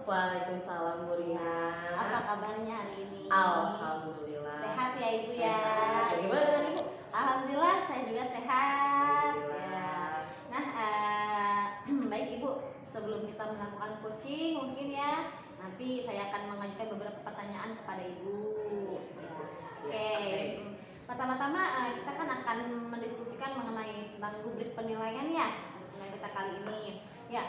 Waalaikumsalam Bu Rina. Apa kabarnya hari ini? Alhamdulillah. Sehat ya Ibu ya? Sehat. Bagaimana dengan Ibu? Alhamdulillah saya juga sehat. Alhamdulillah. Ya. Nah, baik Ibu, sebelum kita melakukan coaching mungkin ya, nanti saya akan mengajukan beberapa pertanyaan kepada Ibu. Ya. Oke. Pertama-tama kita kan akan mendiskusikan mengenai tentang rubrik penilaian ya untuk kita kali ini. Ya,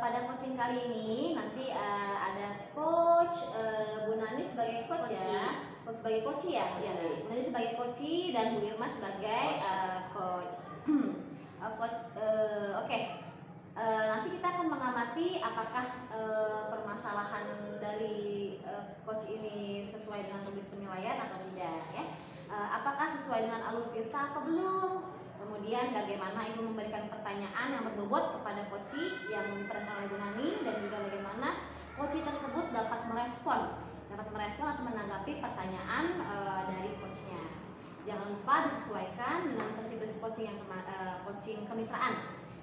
pada coaching kali ini nanti ada coach Bu Nani sebagai coach ya, sebagai coach ya, Bu Nani sebagai coach dan Bu Irma sebagai coach. Oke. Nanti kita akan mengamati apakah permasalahan dari coach ini sesuai dengan rubrik penilaian atau tidak ya. Apakah sesuai dengan alur tirta atau belum? Kemudian bagaimana Ibu memberikan pertanyaan yang berbobot kepada coach yang diperankan oleh Bu Nani, dan juga bagaimana coach tersebut dapat merespon atau menanggapi pertanyaan dari coachnya. Jangan lupa disesuaikan dengan prinsip coaching yang coaching kemitraan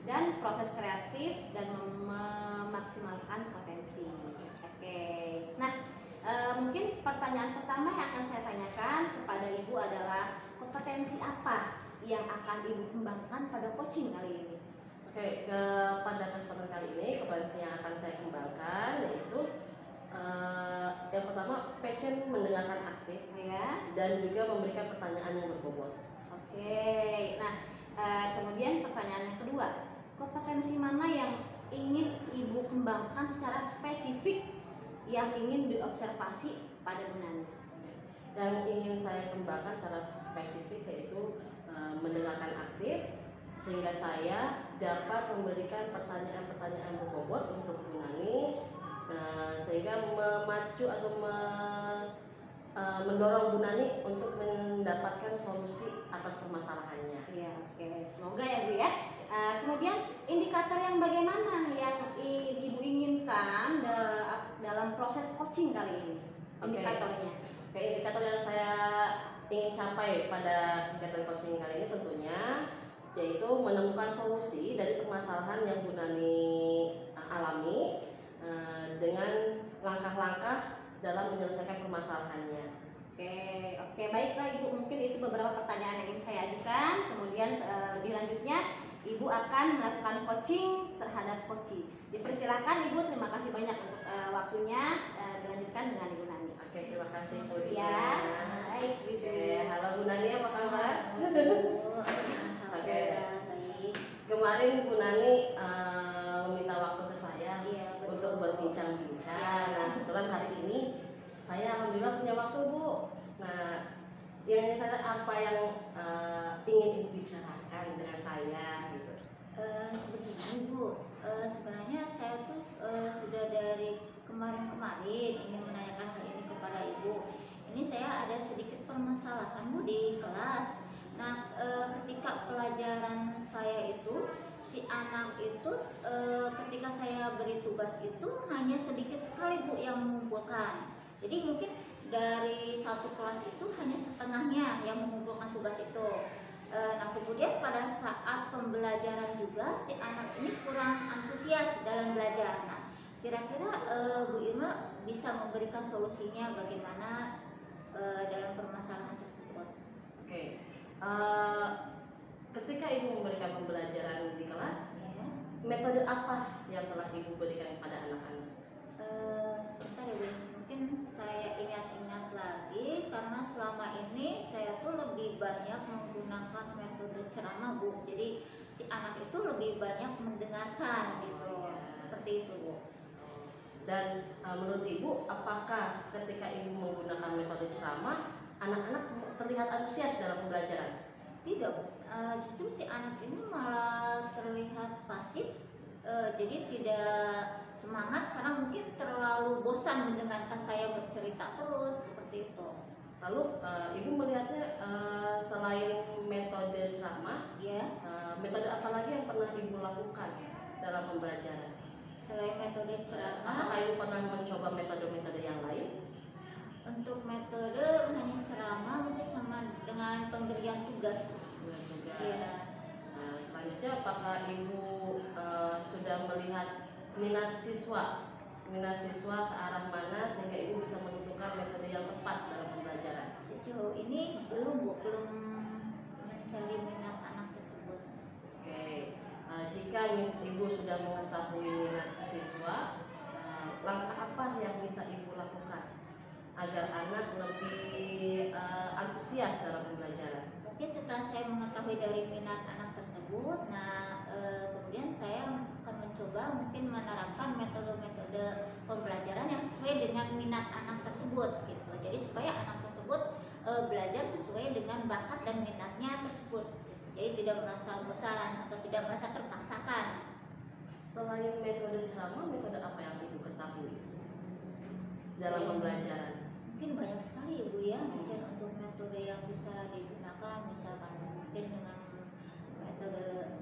dan proses kreatif dan memaksimalkan potensi. Oke. Nah, mungkin pertanyaan pertama yang akan saya tanyakan kepada Ibu adalah kompetensi apa yang akan Ibu kembangkan pada coaching kali ini? Oke, pada kesempatan kali ini kompetensi yang akan saya kembangkan yaitu yang pertama passion mendengarkan aktif ya, dan juga memberikan pertanyaan yang berbobot. Oke. Nah, kemudian pertanyaan yang kedua, kompetensi mana yang ingin Ibu kembangkan secara spesifik yang ingin diobservasi pada Bu Nani? Yang ingin saya kembangkan secara spesifik yaitu mendengarkan aktif, sehingga saya dapat memberikan pertanyaan-pertanyaan berbobot untuk Bu Nani, sehingga memacu atau mendorong Bu Nani untuk mendapatkan solusi atas permasalahannya. Iya, oke. Semoga ya Bu ya. Kemudian indikator yang bagaimana yang Ibu inginkan dalam proses coaching kali ini? Indikatornya. Oke, indikator yang saya ingin capai pada kegiatan coaching kali ini tentunya yaitu menemukan solusi dari permasalahan yang Bu Nani alami dengan langkah-langkah dalam menyelesaikan permasalahannya. Oke, baiklah Ibu, mungkin itu beberapa pertanyaan yang ingin saya ajukan. Kemudian lebih lanjutnya Ibu akan melakukan coaching terhadap coachee. Dipersilakan Ibu, terima kasih banyak untuk waktunya. Dilanjutkan dengan Ibu Nani. Oke, terima kasih Bu Nani. Ya, baik Ibu. Halo Bu Nani, apa kabar? Oke. Baik. Kemarin Bu Nani meminta waktu ke saya untuk berbincang-bincang. Nah, kebetulan hari ini saya alhamdulillah punya waktu Bu. Nah, yang ingin saya apa yang ingin Ibu bicarakan dengan saya gitu? Begini Bu, sebenarnya saya tuh sudah dari kemarin-kemarin ingin menanyakan hal ini kepada Ibu. Ini saya ada sedikit permasalahan Bu di kelas. Nah, ketika pelajaran saya itu si anak itu ketika saya beri tugas itu hanya sedikit sekali Bu yang mengumpulkan. Jadi mungkin dari satu kelas itu hanya setengahnya yang mengumpulkan tugas itu. Nah, kemudian pada saat pembelajaran juga si anak ini kurang antusias dalam belajar. Nah, kira-kira Bu Irma bisa memberikan solusinya bagaimana dalam permasalahan tersebut? Oke. Ketika Ibu memberikan pembelajaran di kelas, metode apa yang telah Ibu berikan kepada anak-anak? Sebentar ya Bu, mungkin saya ingat-ingat lagi karena selama ini saya tuh lebih banyak menggunakan metode ceramah Bu. Jadi si anak itu lebih banyak mendengarkan gitu, seperti itu Bu. Dan menurut Ibu, apakah ketika Ibu menggunakan metode ceramah, anak-anak terlihat antusias dalam pembelajaran? Tidak Bu, justru si anak ini malah terlihat pasif. Jadi tidak semangat karena mungkin terlalu bosan mendengarkan saya bercerita terus seperti itu. Lalu Ibu melihatnya selain metode ceramah, metode apa lagi yang pernah Ibu lakukan dalam pembelajaran? Selain metode ceramah, apakah Ibu pernah mencoba metode-metode yang lain? Untuk metode hanya ceramah mungkin sama dengan pemberian tugas. Ya. Selanjutnya apakah Ibu sudah melihat minat siswa minat siswa ke arah mana sehingga ibu bisa menentukan metode yang tepat dalam pembelajaran? Sejauh ini belum Bu, belum mencari minat anak tersebut. Oke, jika ibu sudah mengetahui minat siswa, langkah apa yang bisa ibu lakukan agar anak lebih antusias dalam pembelajaran? Mungkin setelah saya mengetahui dari minat anak tersebut, nah kemudian saya akan mencoba mungkin menerapkan metode-metode pembelajaran yang sesuai dengan minat anak tersebut gitu. Jadi supaya anak tersebut belajar sesuai dengan bakat dan minatnya tersebut. Jadi tidak merasa bosan atau tidak merasa terpaksakan. Selain metode ceramah, metode apa yang ibu ketahui dalam pembelajaran? Mungkin banyak sekali Ibu ya, mungkin untuk metode yang bisa digunakan misalkan mungkin dengan metode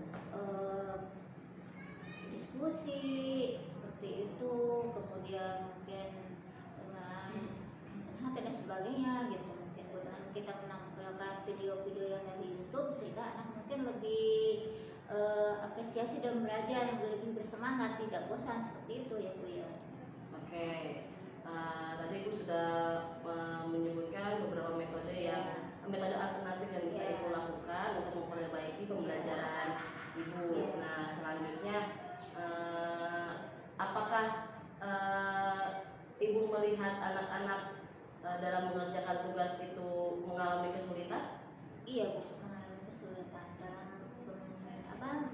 diskusi seperti itu, kemudian mungkin dengan dan sebagainya gitu. Mungkin dengan kita menampilkan video-video yang dari YouTube sehingga anak mungkin lebih apresiasi dan belajar lebih bersemangat, tidak bosan seperti itu ya Bu ya. Oke, tadi ibu sudah menyebutkan beberapa metode metode alternatif yang bisa ibu lakukan untuk memperbaiki pembelajaran ibu. Nah, selanjutnya apakah ibu melihat anak-anak dalam mengerjakan tugas itu mengalami kesulitan? Iya Bu, mengalami kesulitan dalam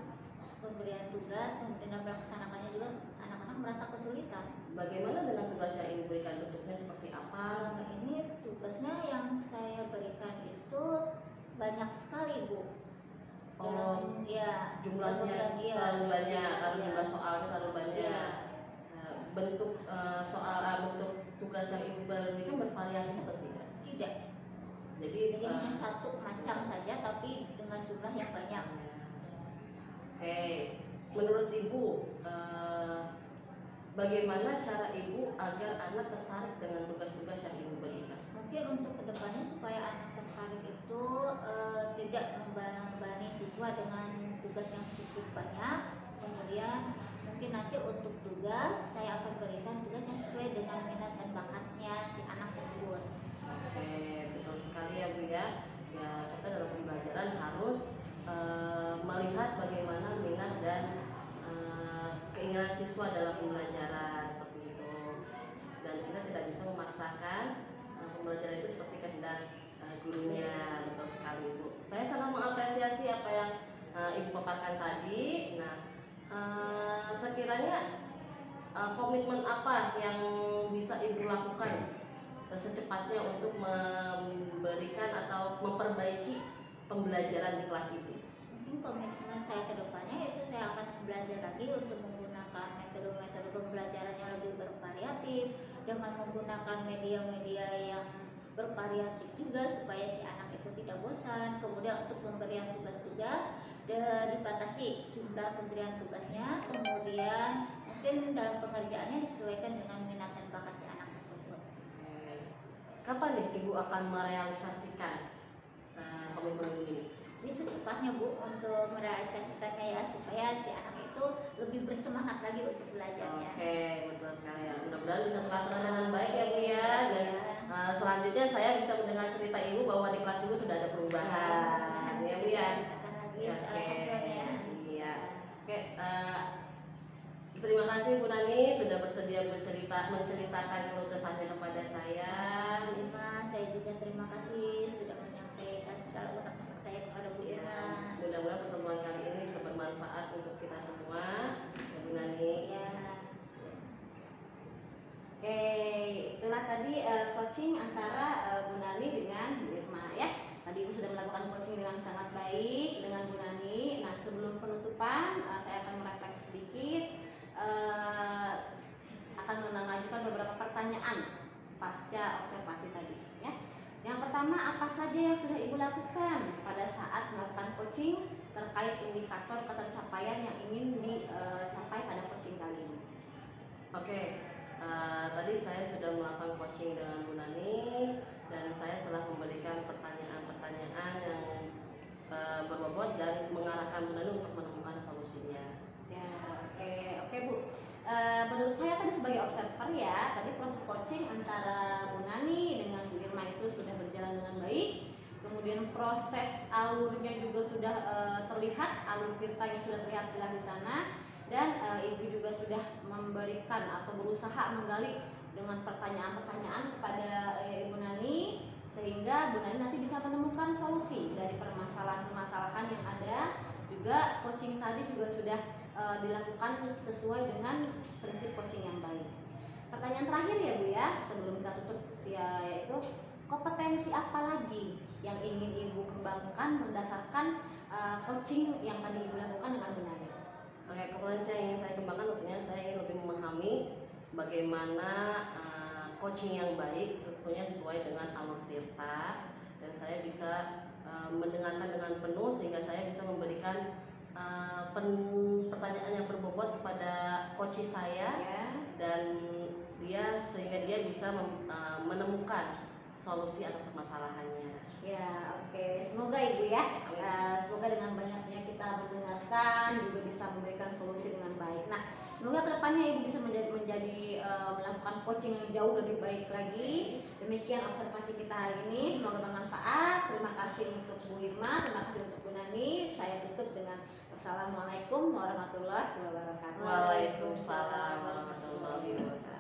pemberian tugas, kemudian melaksanakannya juga anak-anak merasa kesulitan. Bagaimana dengan tugas yang ibu berikan, bentuknya seperti apa? Selama ini tugasnya yang saya berikan itu banyak sekali Bu. Dalam, Jumlahnya terlalu banyak, jumlah soalnya terlalu banyak. Bentuk bentuk tugas yang ibu berikan bervariasi seperti itu? Tidak. Jadi hanya satu macam saja tapi dengan jumlah yang banyak. Oke, menurut ibu bagaimana cara ibu agar anak tertarik dengan tugas-tugas yang ibu berikan? Mungkin untuk kedepannya supaya anak tertarik itu tidak membebani siswa dengan tugas yang cukup banyak. Kemudian mungkin nanti untuk tugas saya akan berikan tugas yang sesuai dengan minat dan bakatnya si anak tersebut. Oke, betul sekali ya Bu ya. Ya, kita dalam pembelajaran harus melihat bagaimana minat dan keinginan siswa dalam pembelajaran seperti itu. Dan kita tidak bisa memaksakan pembelajaran itu seperti kehendak gurunya. Betul sekali Bu. Saya sangat mengapresiasi apa yang ibu paparkan tadi. Nah, sekiranya komitmen apa yang bisa ibu lakukan secepatnya untuk memberikan atau memperbaiki pembelajaran di kelas itu? Mungkin komitmen saya ke depannya yaitu saya akan belajar lagi untuk menggunakan metode-metode pembelajaran yang lebih bervariatif dengan menggunakan media-media yang bervariatif juga supaya si anak itu tidak bosan. Kemudian untuk pemberian tugas juga dibatasi jumlah pemberian tugasnya, kemudian mungkin dalam pengerjaannya disesuaikan dengan minat dan bakat si anak tersebut. Kapan nih ibu akan merealisasikan komitmen ini? Ini secepatnya Bu untuk merealisasikannya ya supaya si anak itu lebih bersemangat lagi untuk belajarnya. Oke, betul sekali ya. Mudah-mudahan bisa terlaksana dengan baik ya Bu ya. Dan selanjutnya saya bisa mendengar cerita ibu bahwa di kelas ibu sudah ada perubahan ya Bu ya. Oke, iya. Oke, terima kasih Bu Nani sudah bersedia menceritakan keluh kesahnya kepada saya. Saya juga terima kasih sudah menyampaikan segala unek-unek saya kepada Bu Irma. Mudah-mudahan pertemuan kali ini bisa bermanfaat untuk kita semua, ya Bu Nani. Ya. Oke, itulah tadi coaching antara Bu Nani dengan Bu Irma ya. Tadi Ibu sudah melakukan coaching dengan sangat baik dengan Bu Nani. Nah, sebelum penutupan saya akan merefleksi sedikit, akan mengajukan beberapa pertanyaan pasca observasi tadi ya. Yang pertama, apa saja yang sudah Ibu lakukan pada saat melakukan coaching terkait indikator ketercapaian yang ingin dicapai pada coaching kali ini? Oke, tadi saya sudah melakukan coaching dengan Bu Nani dan saya telah memberikan pertanyaan-pertanyaan yang berbobot dan mengarahkan Bu Nani untuk menemukan solusinya. Ya, oke Bu. menurut saya tadi sebagai observer ya, tadi proses coaching antara Bu Nani dengan Bu Irma itu sudah berjalan dengan baik. Kemudian proses alurnya juga sudah terlihat, alur ceritanya sudah terlihat jelas di sana, dan Ibu juga sudah memberikan atau berusaha menggali dengan pertanyaan-pertanyaan kepada Ibu Nani, sehingga Bu Nani nanti bisa menemukan solusi dari permasalahan-permasalahan yang ada. Juga coaching tadi juga sudah dilakukan sesuai dengan prinsip coaching yang baik. Pertanyaan terakhir ya Bu ya, sebelum kita tutup ya, yaitu kompetensi apa lagi yang ingin Ibu kembangkan berdasarkan coaching yang tadi Ibu lakukan dengan Bu Nani? Oke, kompetensi yang ingin saya kembangkan tentunya saya ingin lebih memahami bagaimana coaching yang baik tentunya sesuai dengan alur tirta, dan saya bisa mendengarkan dengan penuh sehingga saya bisa memberikan pertanyaan yang berbobot kepada coach saya Ya. dan sehingga dia bisa menemukan solusi atas permasalahannya. Ya, oke. Semoga Ibu ya, semoga dengan banyaknya kita mendengarkan juga bisa memberikan solusi dengan baik. Nah, semoga kedepannya Ibu bisa melakukan coaching yang jauh lebih baik lagi. Demikian observasi kita hari ini. Semoga bermanfaat. Terima kasih untuk Bu Irma, terima kasih untuk Bu Nani. Saya tutup dengan wassalamualaikum warahmatullahi wabarakatuh. Waalaikumsalam warahmatullahi wabarakatuh.